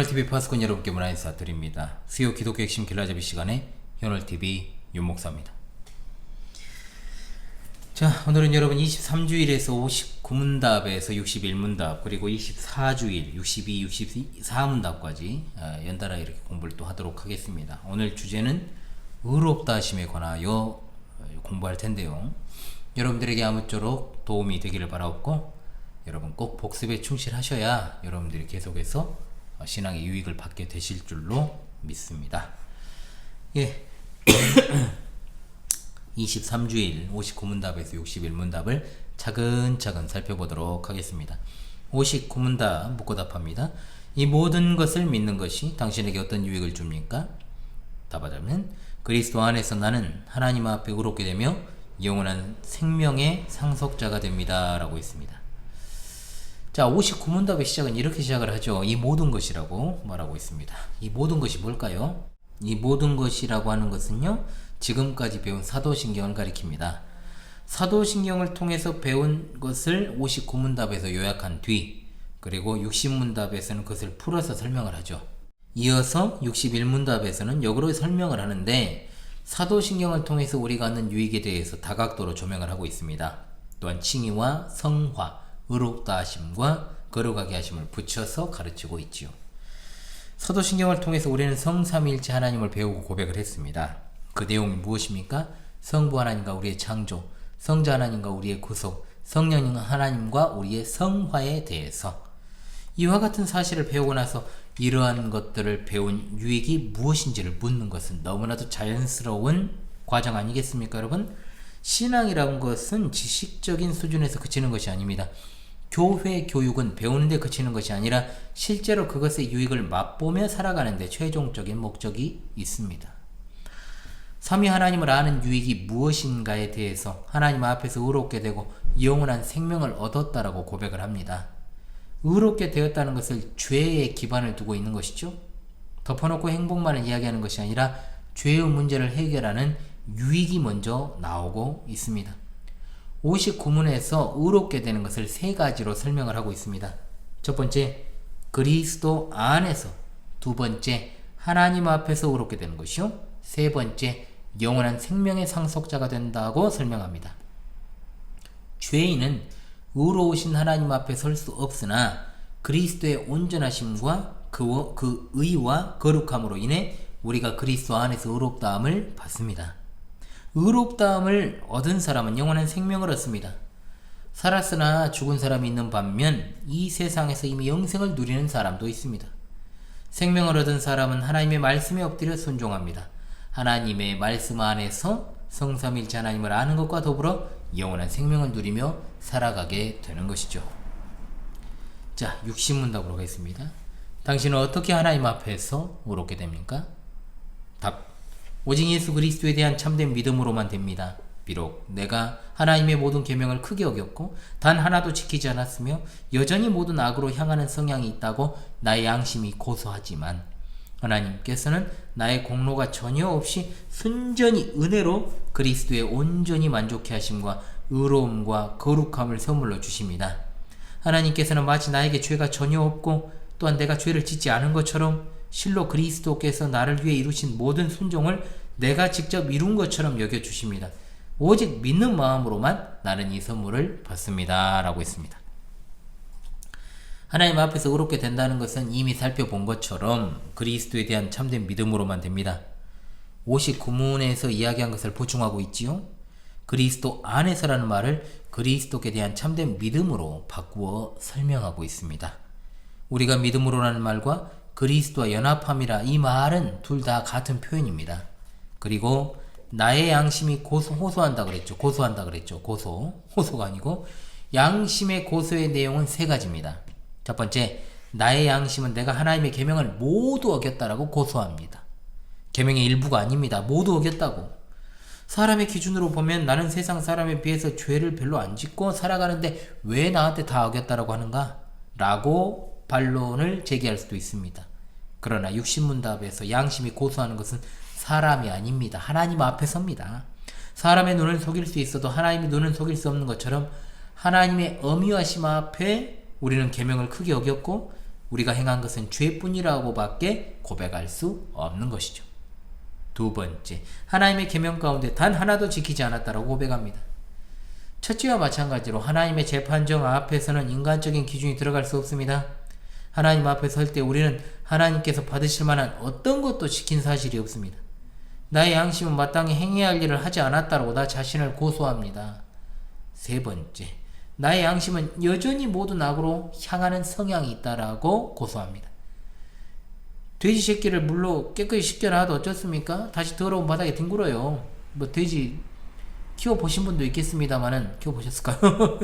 현월TV 파수꾼 여러분께 문화 인사 드립니다. 수요 기독교 핵심 길라잡이 시간에 현월TV 윤목사입니다. 자, 오늘은 여러분 23주일에서 59문답에서 61문답 그리고 24주일 62, 64문답까지 연달아 이렇게 공부를 또 하도록 하겠습니다. 오늘 주제는 의롭다 하심에 관하여 공부할 텐데요. 여러분들에게 아무쪼록 도움이 되기를 바라옵고 여러분 꼭 복습에 충실하셔야 여러분들이 계속해서 신앙의 유익을 받게 되실 줄로 믿습니다. 예. 23주일 59문답에서 61문답을 차근차근 살펴보도록 하겠습니다. 59문답 묻고 답합니다. 이 모든 것을 믿는 것이 당신에게 어떤 유익을 줍니까? 답하자면 그리스도 안에서 나는 하나님 앞에 의롭게 되며 영원한 생명의 상속자가 됩니다 라고 있습니다. 자, 59문답의 시작은 이렇게 시작을 하죠. 이 모든 것이라고 말하고 있습니다. 이 모든 것이 뭘까요? 이 모든 것이라고 하는 것은요, 지금까지 배운 사도신경을 가리킵니다. 사도신경을 통해서 배운 것을 59문답에서 요약한 뒤, 그리고 60문답에서는 그것을 풀어서 설명을 하죠. 이어서 61문답에서는 역으로 설명을 하는데, 사도신경을 통해서 우리가 얻는 유익에 대해서 다각도로 조명을 하고 있습니다. 또한 칭의와 성화, 의롭다 하심과 거룩하게 하심을 붙여서 가르치고 있지요. 사도신경을 통해서 우리는 성삼위일체 하나님을 배우고 고백을 했습니다. 그 내용이 무엇입니까? 성부 하나님과 우리의 창조, 성자 하나님과 우리의 구속, 성령 하나님과 우리의 성화에 대해서 이와 같은 사실을 배우고 나서 이러한 것들을 배운 유익이 무엇인지를 묻는 것은 너무나도 자연스러운 과정 아니겠습니까, 여러분? 신앙이라는 것은 지식적인 수준에서 그치는 것이 아닙니다. 교회 교육은 배우는 데 그치는 것이 아니라 실제로 그것의 유익을 맛보며 살아가는 데 최종적인 목적이 있습니다. 삼위 하나님을 아는 유익이 무엇인가에 대해서 하나님 앞에서 의롭게 되고 영원한 생명을 얻었다라고 고백을 합니다. 의롭게 되었다는 것을 죄에 기반을 두고 있는 것이죠. 덮어놓고 행복만을 이야기하는 것이 아니라 죄의 문제를 해결하는 유익이 먼저 나오고 있습니다. 59문에서 의롭게 되는 것을 세 가지로 설명을 하고 있습니다. 첫 번째, 그리스도 안에서. 두 번째, 하나님 앞에서 의롭게 되는 것이요. 세 번째, 영원한 생명의 상속자가 된다고 설명합니다. 죄인은 의로우신 하나님 앞에 설 수 없으나 그리스도의 온전하심과 그 의와 거룩함으로 인해 우리가 그리스도 안에서 의롭다함을 받습니다. 의롭다함을 얻은 사람은 영원한 생명을 얻습니다. 살았으나 죽은 사람이 있는 반면 이 세상에서 이미 영생을 누리는 사람도 있습니다. 생명을 얻은 사람은 하나님의 말씀에 엎드려 순종합니다. 하나님의 말씀 안에서 성삼일체 하나님을 아는 것과 더불어 영원한 생명을 누리며 살아가게 되는 것이죠. 자, 60문답으로 가겠습니다. 당신은 어떻게 하나님 앞에서 의롭게 됩니까? 답. 오직 예수 그리스도에 대한 참된 믿음으로만 됩니다. 비록 내가 하나님의 모든 계명을 크게 어겼고 단 하나도 지키지 않았으며 여전히 모든 악으로 향하는 성향이 있다고 나의 양심이 고소하지만 하나님께서는 나의 공로가 전혀 없이 순전히 은혜로 그리스도에 온전히 만족해 하심과 의로움과 거룩함을 선물로 주십니다. 하나님께서는 마치 나에게 죄가 전혀 없고 또한 내가 죄를 짓지 않은 것처럼 실로 그리스도께서 나를 위해 이루신 모든 순종을 내가 직접 이룬 것처럼 여겨주십니다. 오직 믿는 마음으로만 나는 이 선물을 받습니다 라고 했습니다. 하나님 앞에서 의롭게 된다는 것은 이미 살펴본 것처럼 그리스도에 대한 참된 믿음으로만 됩니다. 59문에서 이야기한 것을 보충하고 있지요. 그리스도 안에서라는 말을 그리스도께 대한 참된 믿음으로 바꾸어 설명하고 있습니다. 우리가 믿음으로라는 말과 그리스도와 연합함이라 이 말은 둘 다 같은 표현입니다. 그리고 나의 양심이 호소한다 그랬죠. 호소가 아니고 양심의 고소의 내용은 세 가지입니다. 첫 번째, 나의 양심은 내가 하나님의 계명을 모두 어겼다라고 고소합니다. 계명의 일부가 아닙니다. 모두 어겼다고. 사람의 기준으로 보면 나는 세상 사람에 비해서 죄를 별로 안 짓고 살아가는데 왜 나한테 다 어겼다라고 하는가? 라고 반론을 제기할 수도 있습니다. 그러나 60문답에서 양심이 고소하는 것은 사람이 아닙니다. 하나님 앞에 섭니다. 사람의 눈은 속일 수 있어도 하나님의 눈은 속일 수 없는 것처럼 하나님의 엄위하심 앞에 우리는 계명을 크게 어겼고 우리가 행한 것은 죄뿐이라고 밖에 고백할 수 없는 것이죠. 두 번째, 하나님의 계명 가운데 단 하나도 지키지 않았다라고 고백합니다. 첫째와 마찬가지로 하나님의 재판정 앞에서는 인간적인 기준이 들어갈 수 없습니다. 하나님 앞에 설 때 우리는 하나님께서 받으실 만한 어떤 것도 지킨 사실이 없습니다. 나의 양심은 마땅히 행해야 할 일을 하지 않았다고 나 자신을 고소합니다. 세 번째, 나의 양심은 여전히 모든 악으로 향하는 성향이 있다라고 고소합니다. 돼지 새끼를 물로 깨끗이 씻겨놔도 어쩌습니까? 다시 더러운 바닥에 뒹굴어요. 뭐 돼지 키워보신 분도 있겠습니다만은 키워보셨을까요?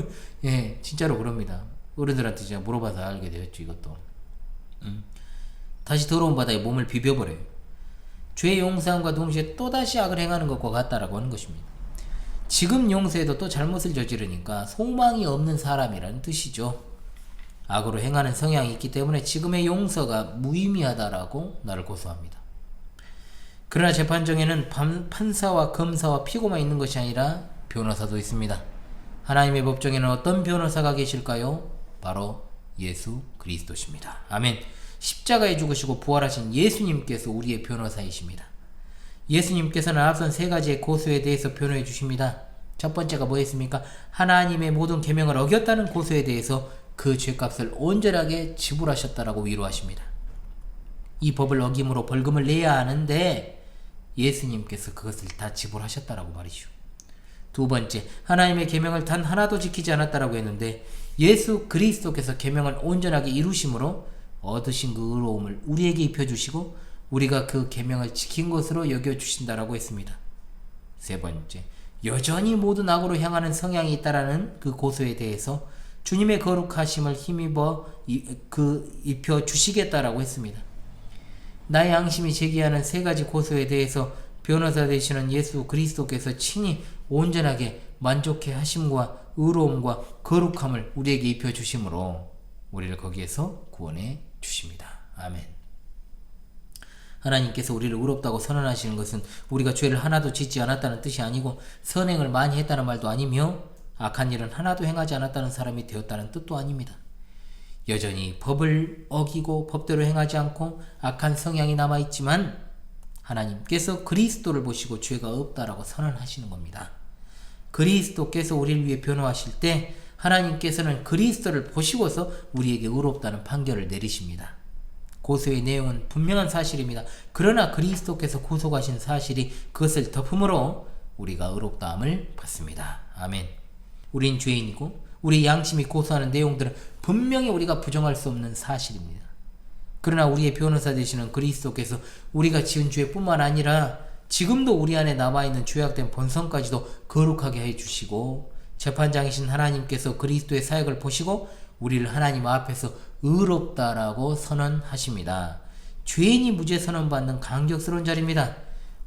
예, 진짜로 그럽니다. 어른들한테 제가 물어봐서 알게 되었죠, 이것도. 다시 더러운 바닥에 몸을 비벼버려요. 죄의 용서함과 동시에 또다시 악을 행하는 것과 같다라고 하는 것입니다. 지금 용서해도 또 잘못을 저지르니까 소망이 없는 사람이라는 뜻이죠. 악으로 행하는 성향이 있기 때문에 지금의 용서가 무의미하다라고 나를 고소합니다. 그러나 재판정에는 판사와 검사와 피고만 있는 것이 아니라 변호사도 있습니다. 하나님의 법정에는 어떤 변호사가 계실까요? 바로 예수 그리스도십니다. 아멘. 십자가에 죽으시고 부활하신 예수님께서 우리의 변호사이십니다. 예수님께서는 앞선 세 가지의 고소에 대해서 변호해 주십니다. 첫 번째가 뭐였습니까? 하나님의 모든 계명을 어겼다는 고소에 대해서 그 죄값을 온전하게 지불하셨다라고 위로하십니다. 이 법을 어김으로 벌금을 내야 하는데 예수님께서 그것을 다 지불하셨다라고 말이죠. 두 번째, 하나님의 계명을 단 하나도 지키지 않았다라고 했는데 예수 그리스도께서 계명을 온전하게 이루심으로 얻으신 그 의로움을 우리에게 입혀주시고 우리가 그 계명을 지킨 것으로 여겨주신다라고 했습니다. 세 번째, 여전히 모든 악으로 향하는 성향이 있다라는 그 고소에 대해서 주님의 거룩하심을 힘입어 입혀주시겠다라고 했습니다. 나의 양심이 제기하는 세 가지 고소에 대해서 변호사 되시는 예수 그리스도께서 친히 온전하게 만족해 하심과 의로움과 거룩함을 우리에게 입혀주심으로 우리를 거기에서 구원해 주십니다. 아멘. 하나님께서 우리를 의롭다고 선언하시는 것은 우리가 죄를 하나도 짓지 않았다는 뜻이 아니고 선행을 많이 했다는 말도 아니며 악한 일은 하나도 행하지 않았다는 사람이 되었다는 뜻도 아닙니다. 여전히 법을 어기고 법대로 행하지 않고 악한 성향이 남아있지만 하나님께서 그리스도를 보시고 죄가 없다라고 선언하시는 겁니다. 그리스도께서 우리를 위해 변호하실 때 하나님께서는 그리스도를 보시고서 우리에게 의롭다는 판결을 내리십니다. 고소의 내용은 분명한 사실입니다. 그러나 그리스도께서 고소하신 사실이 그것을 덮음으로 우리가 의롭다함을 받습니다. 아멘. 우린 죄인이고 우리 양심이 고소하는 내용들은 분명히 우리가 부정할 수 없는 사실입니다. 그러나 우리의 변호사 되시는 그리스도께서 우리가 지은 죄뿐만 아니라 지금도 우리 안에 남아있는 죄악된 본성까지도 거룩하게 해주시고 재판장이신 하나님께서 그리스도의 사역을 보시고 우리를 하나님 앞에서 의롭다라고 선언하십니다. 죄인이 무죄 선언받는 강격스러운 자리입니다.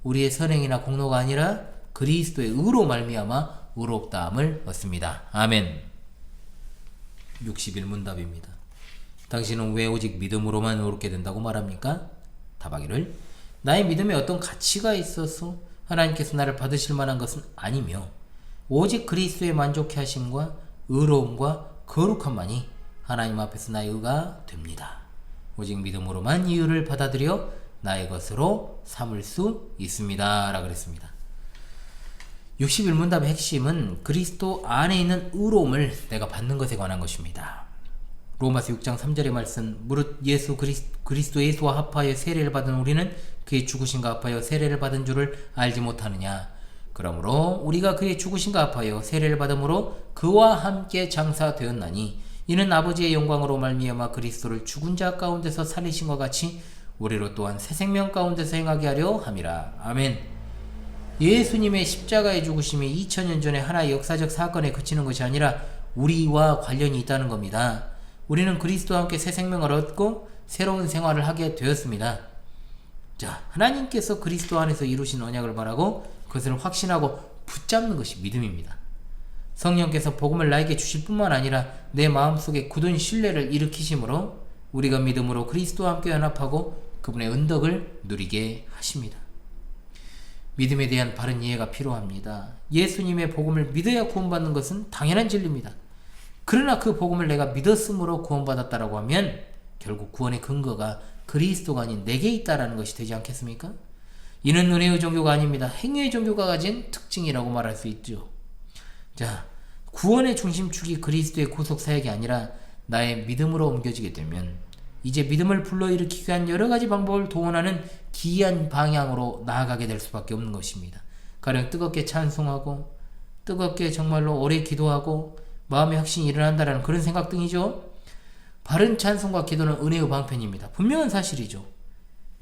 우리의 선행이나 공로가 아니라 그리스도의 의로 말미암아 의롭다함을 얻습니다. 아멘. 61문답입니다. 당신은 왜 오직 믿음으로만 의롭게 된다고 말합니까? 답하기를 나의 믿음에 어떤 가치가 있어서 하나님께서 나를 받으실 만한 것은 아니며 오직 그리스도의 만족해 하심과 의로움과 거룩함만이 하나님 앞에서 나의 의가 됩니다. 오직 믿음으로만 이 의를 받아들여 나의 것으로 삼을 수 있습니다. 라고 그랬습니다. 61문답의 핵심은 그리스도 안에 있는 의로움을 내가 받는 것에 관한 것입니다. 로마서 6장 3절의 말씀, 무릇 예수 그리스도 예수와 합하여 세례를 받은 우리는 그의 죽으심과 합하여 세례를 받은 줄을 알지 못하느냐. 그러므로 우리가 그의 죽으심과 합하여 세례를 받음으로 그와 함께 장사되었나니 이는 아버지의 영광으로 말미암아 그리스도를 죽은 자 가운데서 살리신 것 같이 우리로 또한 새 생명 가운데서 행하게 하려 함이라. 아멘. 예수님의 십자가의 죽으심이 2000년 전에 하나의 역사적 사건에 그치는 것이 아니라 우리와 관련이 있다는 겁니다. 우리는 그리스도와 함께 새 생명을 얻고 새로운 생활을 하게 되었습니다. 자, 하나님께서 그리스도 안에서 이루신 언약을 바라고 그것을 확신하고 붙잡는 것이 믿음입니다. 성령께서 복음을 나에게 주실 뿐만 아니라 내 마음속에 굳은 신뢰를 일으키심으로 우리가 믿음으로 그리스도와 함께 연합하고 그분의 은덕을 누리게 하십니다. 믿음에 대한 바른 이해가 필요합니다. 예수님의 복음을 믿어야 구원받는 것은 당연한 진리입니다. 그러나 그 복음을 내가 믿었으므로 구원받았다라고 하면 결국 구원의 근거가 그리스도가 아닌 내게 있다라는 것이 되지 않겠습니까? 이는 은혜의 종교가 아닙니다. 행위의 종교가 가진 특징이라고 말할 수 있죠. 자, 구원의 중심축이 그리스도의 구속 사역이 아니라 나의 믿음으로 옮겨지게 되면 이제 믿음을 불러일으키기 위한 여러 가지 방법을 동원하는 기이한 방향으로 나아가게 될 수밖에 없는 것입니다. 가령 뜨겁게 찬송하고 뜨겁게 정말로 오래 기도하고 마음의 혁신이 일어난다는 그런 생각 등이죠. 바른 찬송과 기도는 은혜의 방편입니다. 분명한 사실이죠.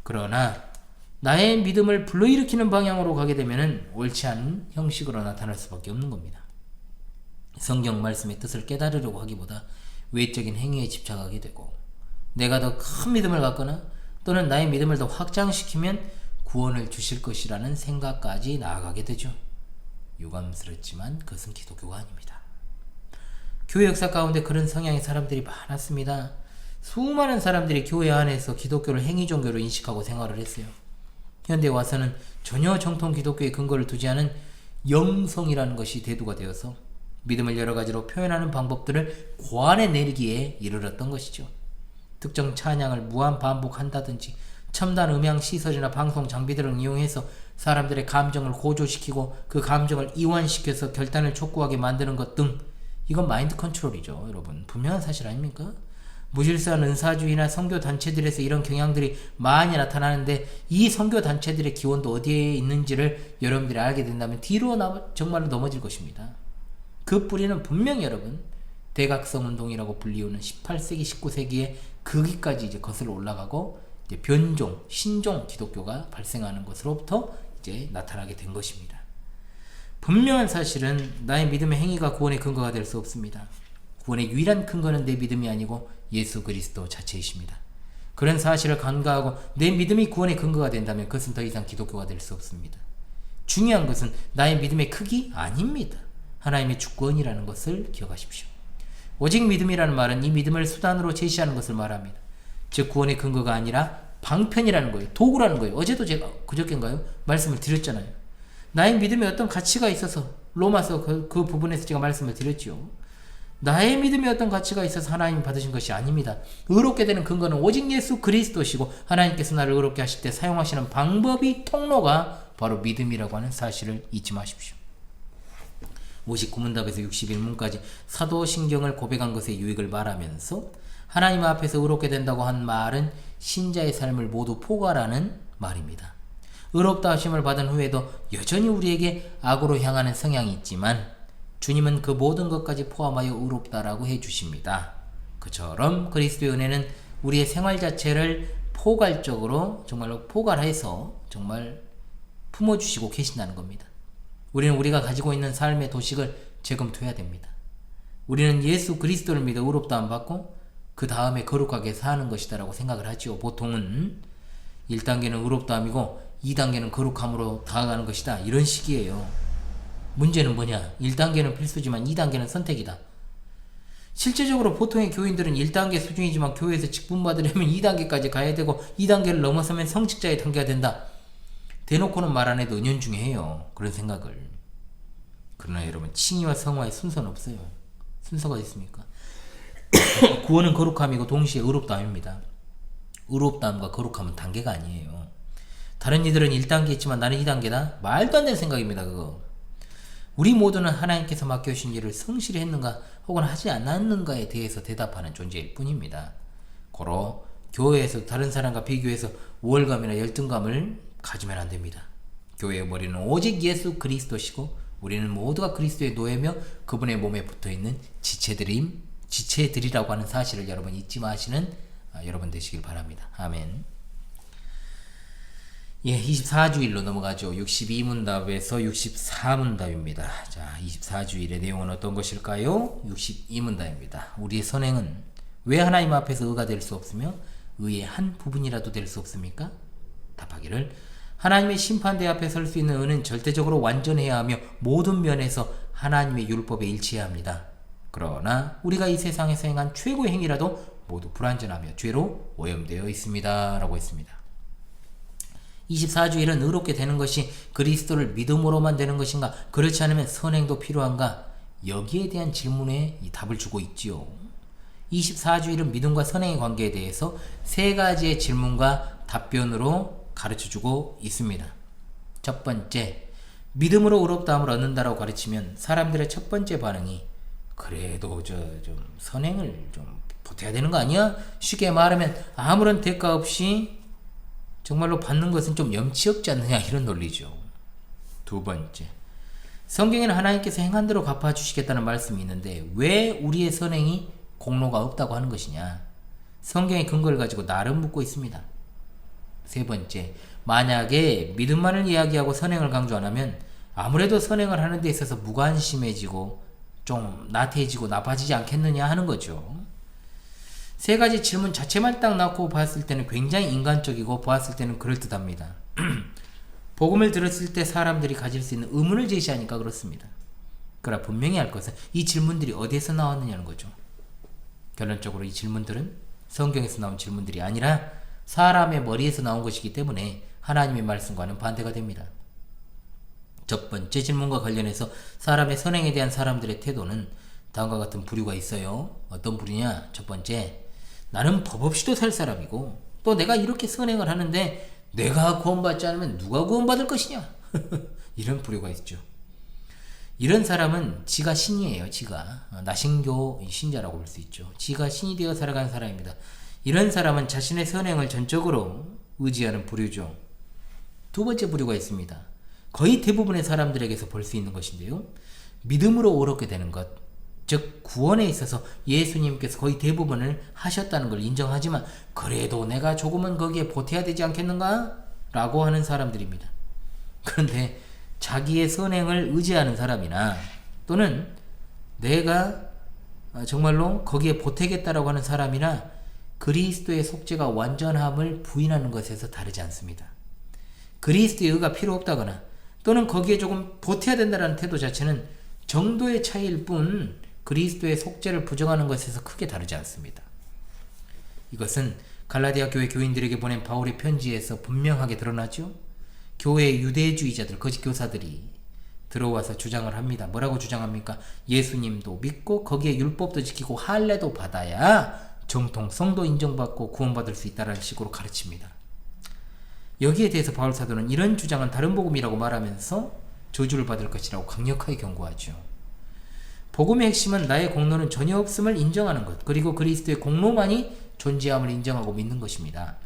그러나 나의 믿음을 불러일으키는 방향으로 가게 되면 옳지 않은 형식으로 나타날 수밖에 없는 겁니다. 성경 말씀의 뜻을 깨달으려고 하기보다 외적인 행위에 집착하게 되고 내가 더 큰 믿음을 갖거나 또는 나의 믿음을 더 확장시키면 구원을 주실 것이라는 생각까지 나아가게 되죠. 유감스럽지만 그것은 기독교가 아닙니다. 교회 역사 가운데 그런 성향의 사람들이 많았습니다. 수많은 사람들이 교회 안에서 기독교를 행위 종교로 인식하고 생활을 했어요. 현대에 와서는 전혀 정통 기독교의 근거를 두지 않은 영성이라는 것이 대두가 되어서 믿음을 여러 가지로 표현하는 방법들을 고안해내기에 이르렀던 것이죠. 특정 찬양을 무한 반복한다든지 첨단 음향 시설이나 방송 장비들을 이용해서 사람들의 감정을 고조시키고 그 감정을 이완시켜서 결단을 촉구하게 만드는 것 등, 이건 마인드 컨트롤이죠. 여러분, 분명한 사실 아닙니까? 무질서한 은사주의나 선교단체들에서 이런 경향들이 많이 나타나는데 이 선교단체들의 기원도 어디에 있는지를 여러분들이 알게 된다면 뒤로 정말로 넘어질 것입니다. 그 뿌리는 분명히 여러분 대각성 운동이라고 불리우는 18세기 19세기에 거기까지 이제 거슬러 올라가고 이제 변종, 신종 기독교가 발생하는 것으로부터 이제 나타나게 된 것입니다. 분명한 사실은 나의 믿음의 행위가 구원의 근거가 될 수 없습니다. 구원의 유일한 근거는 내 믿음이 아니고 예수 그리스도 자체이십니다. 그런 사실을 간과하고 내 믿음이 구원의 근거가 된다면 그것은 더 이상 기독교가 될 수 없습니다. 중요한 것은 나의 믿음의 크기 아닙니다. 하나님의 주권이라는 것을 기억하십시오. 오직 믿음이라는 말은 이 믿음을 수단으로 제시하는 것을 말합니다. 즉 구원의 근거가 아니라 방편이라는 거예요. 도구라는 거예요. 어제도 제가 그저께인가요? 말씀을 드렸잖아요. 나의 믿음에 어떤 가치가 있어서 로마서 그 부분에서 제가 말씀을 드렸죠. 나의 믿음에 어떤 가치가 있어서 하나님이 받으신 것이 아닙니다. 의롭게 되는 근거는 오직 예수 그리스도시고 하나님께서 나를 의롭게 하실 때 사용하시는 방법이 통로가 바로 믿음이라고 하는 사실을 잊지 마십시오. 59문답에서 61문까지 사도신경을 고백한 것의 유익을 말하면서 하나님 앞에서 의롭게 된다고 한 말은 신자의 삶을 모두 포괄하는 말입니다. 의롭다 하심을 받은 후에도 여전히 우리에게 악으로 향하는 성향이 있지만 주님은 그 모든 것까지 포함하여 의롭다라고 해주십니다. 그처럼 그리스도의 은혜는 우리의 생활 자체를 포괄적으로 정말로 포괄해서 정말 품어주시고 계신다는 겁니다. 우리는 우리가 가지고 있는 삶의 도식을 재검토해야 됩니다. 우리는 예수 그리스도를 믿어 의롭다함 받고 그 다음에 거룩하게 사는 것이다라고 생각을 하지요. 보통은 1단계는 의롭다함이고 2단계는 거룩함으로 다가가는 것이다, 이런 식이에요. 문제는 뭐냐? 1단계는 필수지만 2단계는 선택이다. 실제적으로 보통의 교인들은 1단계 수준이지만 교회에서 직분받으려면 2단계까지 가야 되고 2단계를 넘어서면 성직자의 단계가 된다. 대놓고는 말 안 해도 은연중에 해요. 그런 생각을. 그러나 여러분, 칭의와 성화의 순서는 없어요. 순서가 있습니까? 구원은 거룩함이고 동시에 의롭다함입니다. 의롭다함과 거룩함은 단계가 아니에요. 다른 이들은 1단계 있지만 나는 2단계다? 말도 안 되는 생각입니다. 그거. 우리 모두는 하나님께서 맡겨주신 일을 성실히 했는가 혹은 하지 않았는가에 대해서 대답하는 존재일 뿐입니다. 고로 교회에서 다른 사람과 비교해서 우월감이나 열등감을 가지면 안 됩니다. 교회의 머리는 오직 예수 그리스도시고 우리는 모두가 그리스도의 노예며 그분의 몸에 붙어있는 지체들이라고 하는 사실을 여러분 잊지 마시는 여러분 되시길 바랍니다. 아멘. 예, 24주일로 넘어가죠. 62문답에서 64문답입니다. 자, 24주일의 내용은 어떤 것일까요? 62문답입니다. 우리의 선행은 왜 하나님 앞에서 의가 될 수 없으며 의의 한 부분이라도 될 수 없습니까? 답하기를, 하나님의 심판대 앞에 설 수 있는 의는 절대적으로 완전해야 하며 모든 면에서 하나님의 율법에 일치해야 합니다. 그러나 우리가 이 세상에서 행한 최고의 행위라도 모두 불완전하며 죄로 오염되어 있습니다. 라고 했습니다. 24주일은 의롭게 되는 것이 그리스도를 믿음으로만 되는 것인가, 그렇지 않으면 선행도 필요한가, 여기에 대한 질문에 이 답을 주고 있지요. 24주일은 믿음과 선행의 관계에 대해서 세 가지의 질문과 답변으로 가르쳐주고 있습니다. 첫 번째, 믿음으로 의롭다함을 얻는다라고 가르치면 사람들의 첫 번째 반응이 그래도 좀 선행을 좀 보태야 되는 거 아니야? 쉽게 말하면 아무런 대가 없이 정말로 받는 것은 좀 염치 없지 않느냐, 이런 논리죠. 두 번째, 성경에는 하나님께서 행한 대로 갚아주시겠다는 말씀이 있는데 왜 우리의 선행이 공로가 없다고 하는 것이냐? 성경의 근거를 가지고 나름 묻고 있습니다. 세 번째, 만약에 믿음만을 이야기하고 선행을 강조 안 하면 아무래도 선행을 하는 데 있어서 무관심해지고 좀 나태해지고 나빠지지 않겠느냐 하는 거죠. 세 가지 질문 자체만 딱 놓고 봤을 때는 굉장히 인간적이고 보았을 때는 그럴듯합니다. 복음을 들었을 때 사람들이 가질 수 있는 의문을 제시하니까 그렇습니다. 그러나 분명히 할 것은 이 질문들이 어디에서 나왔느냐는 거죠. 결론적으로 이 질문들은 성경에서 나온 질문들이 아니라 사람의 머리에서 나온 것이기 때문에 하나님의 말씀과는 반대가 됩니다. 첫 번째 질문과 관련해서 사람의 선행에 대한 사람들의 태도는 다음과 같은 부류가 있어요. 어떤 부류냐? 첫 번째, 나는 법 없이도 살 사람이고 또 내가 이렇게 선행을 하는데 내가 구원받지 않으면 누가 구원받을 것이냐? 이런 부류가 있죠. 이런 사람은 지가 신이에요. 지가 나신교 신자라고 볼 수 있죠. 지가 신이 되어 살아가는 사람입니다. 이런 사람은 자신의 선행을 전적으로 의지하는 부류죠. 두 번째 부류가 있습니다. 거의 대부분의 사람들에게서 볼 수 있는 것인데요. 믿음으로 옳게 되는 것, 즉 구원에 있어서 예수님께서 거의 대부분을 하셨다는 걸 인정하지만 그래도 내가 조금은 거기에 보태야 되지 않겠는가? 라고 하는 사람들입니다. 그런데 자기의 선행을 의지하는 사람이나 또는 내가 정말로 거기에 보태겠다라고 하는 사람이나 그리스도의 속죄가 완전함을 부인하는 것에서 다르지 않습니다. 그리스도의 의가 필요 없다거나 또는 거기에 조금 보태야 된다는 태도 자체는 정도의 차이일 뿐 그리스도의 속죄를 부정하는 것에서 크게 다르지 않습니다. 이것은 갈라디아 교회 교인들에게 보낸 바울의 편지에서 분명하게 드러나죠. 교회의 유대주의자들, 거짓 교사들이 들어와서 주장을 합니다. 뭐라고 주장합니까? 예수님도 믿고 거기에 율법도 지키고 할례도 받아야 정통 성도 인정받고 구원받을 수 있다는 식으로 가르칩니다. 여기에 대해서 바울 사도는 이런 주장은 다른 복음이라고 말하면서 저주를 받을 것이라고 강력하게 경고하죠. 복음의 핵심은 나의 공로는 전혀 없음을 인정하는 것, 그리고 그리스도의 공로만이 존재함을 인정하고 믿는 것입니다.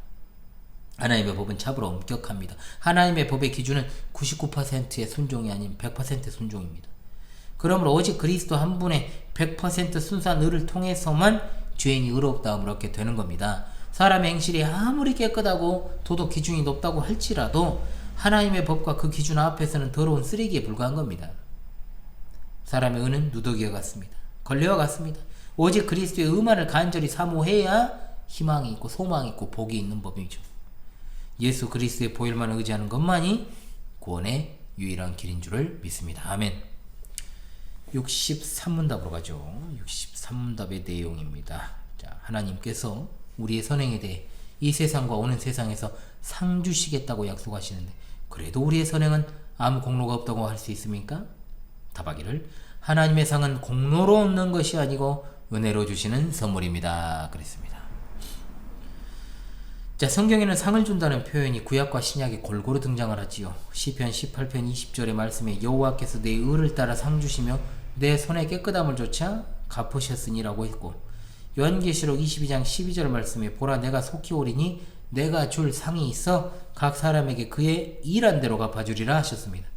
하나님의 법은 참으로 엄격합니다. 하나님의 법의 기준은 99%의 순종이 아닌 100%의 순종입니다. 그러므로 오직 그리스도 한 분의 100% 순수한 의를 통해서만 죄인이 의롭다함을 얻게 되는 겁니다. 사람의 행실이 아무리 깨끗하고 도덕 기준이 높다고 할지라도 하나님의 법과 그 기준 앞에서는 더러운 쓰레기에 불과한 겁니다. 사람의 의는 누더기와 같습니다. 걸레와 같습니다. 오직 그리스도의 의만을 간절히 사모해야 희망이 있고 소망이 있고 복이 있는 법이죠. 예수 그리스도의 보혈만 의지하는 것만이 구원의 유일한 길인 줄을 믿습니다. 아멘. 63문답으로 가죠. 63문답의 내용입니다. 자, 하나님께서 우리의 선행에 대해 이 세상과 오는 세상에서 상 주시겠다고 약속하시는데 그래도 우리의 선행은 아무 공로가 없다고 할 수 있습니까? 답하기를 하나님의 상은 공로로 얻는 것이 아니고 은혜로 주시는 선물입니다. 그랬습니다. 자, 성경에는 상을 준다는 표현이 구약과 신약에 골고루 등장을 하지요. 시편 18편 20절의 말씀에 여호와께서 내 의를 따라 상 주시며 내 손의 깨끗함을 조차 갚으셨으니라고 했고, 요한계시록 22장 12절 말씀에 보라 내가 속히 오리니 내가 줄 상이 있어 각 사람에게 그의 일한 대로 갚아주리라 하셨습니다.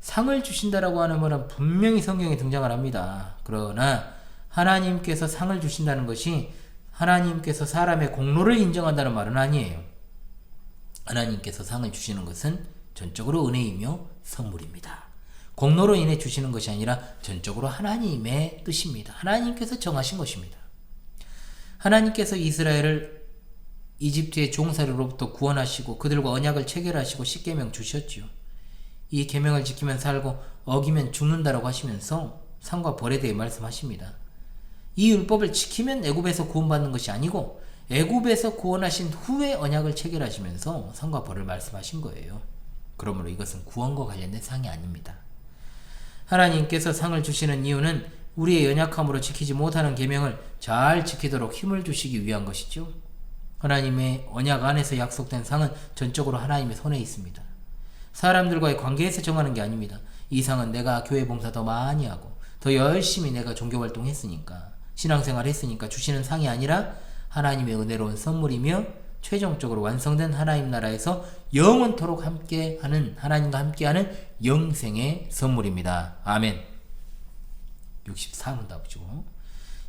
상을 주신다라고 하는 말은 분명히 성경에 등장을 합니다. 그러나 하나님께서 상을 주신다는 것이 하나님께서 사람의 공로를 인정한다는 말은 아니에요. 하나님께서 상을 주시는 것은 전적으로 은혜이며 선물입니다. 공로로 인해 주시는 것이 아니라 전적으로 하나님의 뜻입니다. 하나님께서 정하신 것입니다. 하나님께서 이스라엘을 이집트의 종살이로부터 구원하시고 그들과 언약을 체결하시고 십계명 주셨지요. 이 계명을 지키면 살고 어기면 죽는다라고 하시면서 상과 벌에 대해 말씀하십니다. 이 율법을 지키면 애굽에서 구원받는 것이 아니고 애굽에서 구원하신 후에 언약을 체결하시면서 상과 벌을 말씀하신 거예요. 그러므로 이것은 구원과 관련된 상이 아닙니다. 하나님께서 상을 주시는 이유는 우리의 연약함으로 지키지 못하는 계명을 잘 지키도록 힘을 주시기 위한 것이죠. 하나님의 언약 안에서 약속된 상은 전적으로 하나님의 손에 있습니다. 사람들과의 관계에서 정하는 게 아닙니다. 이 상은 내가 교회 봉사 더 많이 하고 더 열심히 내가 종교활동 했으니까, 신앙생활 했으니까 주시는 상이 아니라 하나님의 은혜로운 선물이며 최종적으로 완성된 하나님 나라에서 영원토록 함께하는, 하나님과 함께하는 영생의 선물입니다. 아멘. 64문답이죠.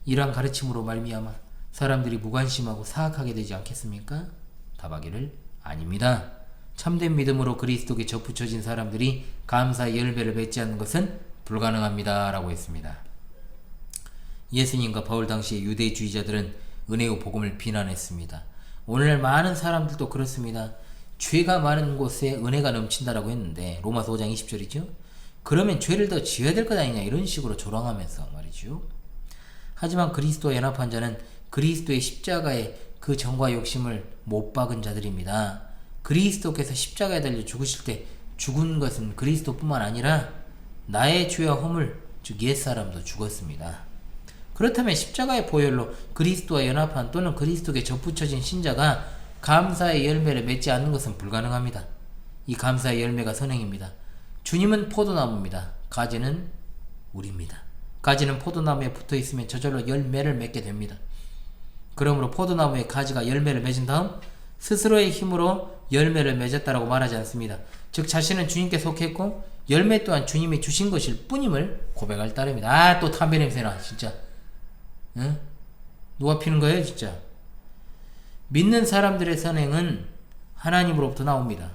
이러한 가르침으로 말미암아 사람들이 무관심하고 사악하게 되지 않겠습니까? 답하기를 아닙니다. 참된 믿음으로 그리스도께 접붙여진 사람들이 감사의 열매를 맺지 않는 것은 불가능합니다. 라고 했습니다. 예수님과 바울 당시의 유대주의자들은 은혜의 복음을 비난했습니다. 오늘날 많은 사람들도 그렇습니다. 죄가 많은 곳에 은혜가 넘친다라고 했는데 로마서 5장 20절이죠. 그러면 죄를 더 지어야 될 것 아니냐 이런 식으로 조롱하면서 말이죠. 하지만 그리스도와 연합한 자는 그리스도의 십자가의 그 정과 욕심을 못 박은 자들입니다. 그리스도께서 십자가에 달려 죽으실 때 죽은 것은 그리스도뿐만 아니라 나의 죄와 허물, 즉 옛사람도 죽었습니다. 그렇다면 십자가의 보혈로 그리스도와 연합한 또는 그리스도께 접붙여진 신자가 감사의 열매를 맺지 않는 것은 불가능합니다. 이 감사의 열매가 선행입니다. 주님은 포도나무입니다. 가지는 우리입니다. 가지는 포도나무에 붙어있으면 저절로 열매를 맺게 됩니다. 그러므로 포도나무의 가지가 열매를 맺은 다음 스스로의 힘으로 열매를 맺었다라고 말하지 않습니다. 즉 자신은 주님께 속했고 열매 또한 주님이 주신 것일 뿐임을 고백할 따름입니다. 아, 또 담배 냄새나 진짜. 응? 누가 피는 거예요 진짜? 믿는 사람들의 선행은 하나님으로부터 나옵니다.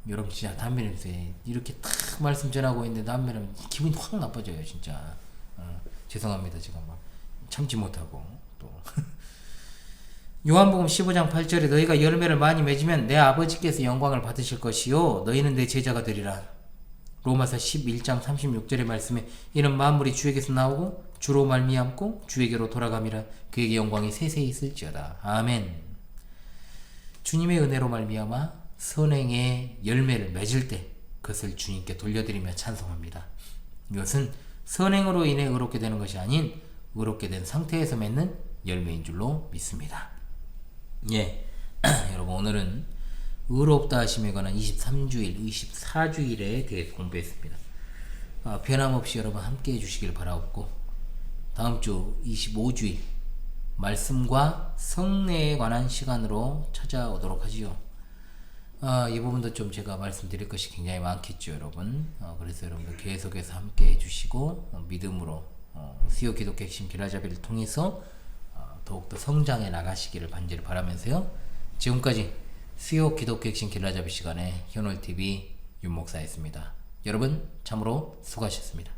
여러분 진짜 담배 냄새 이렇게 탁 말씀 전하고 있는데 담배 냄새 기분이 확 나빠져요 진짜. 죄송합니다 제가 막 참지 못하고 또 요한복음 15장 8절에 너희가 열매를 많이 맺으면 내 아버지께서 영광을 받으실 것이요 너희는 내 제자가 되리라. 로마서 11장 36절의 말씀에 이는 만물이 주에게서 나오고 주로 말미암고 주에게로 돌아감이라 그에게 영광이 세세히 있을지어다. 아멘. 주님의 은혜로 말미암아 선행의 열매를 맺을 때 그것을 주님께 돌려드리며 찬송합니다. 이것은 선행으로 인해 의롭게 되는 것이 아닌 의롭게 된 상태에서 맺는 열매인 줄로 믿습니다. 예, 여러분 오늘은 의롭다 하심에 관한 23주일, 24주일에 대해 공부했습니다. 변함없이 여러분 함께 해주시길 바라옵고 다음 주 25주일 말씀과 성례에 관한 시간으로 찾아오도록 하지요. 이 부분도 좀 제가 말씀드릴 것이 굉장히 많겠죠 여러분. 그래서 여러분들 계속해서 함께 해주시고 믿음으로 수요 기독교 핵심 길라잡이를 통해서 더욱더 성장해 나가시기를 간절히 바라면서요. 지금까지 수요 기독교 핵심 길라잡이 시간에 현월TV 윤목사였습니다. 여러분 참으로 수고하셨습니다.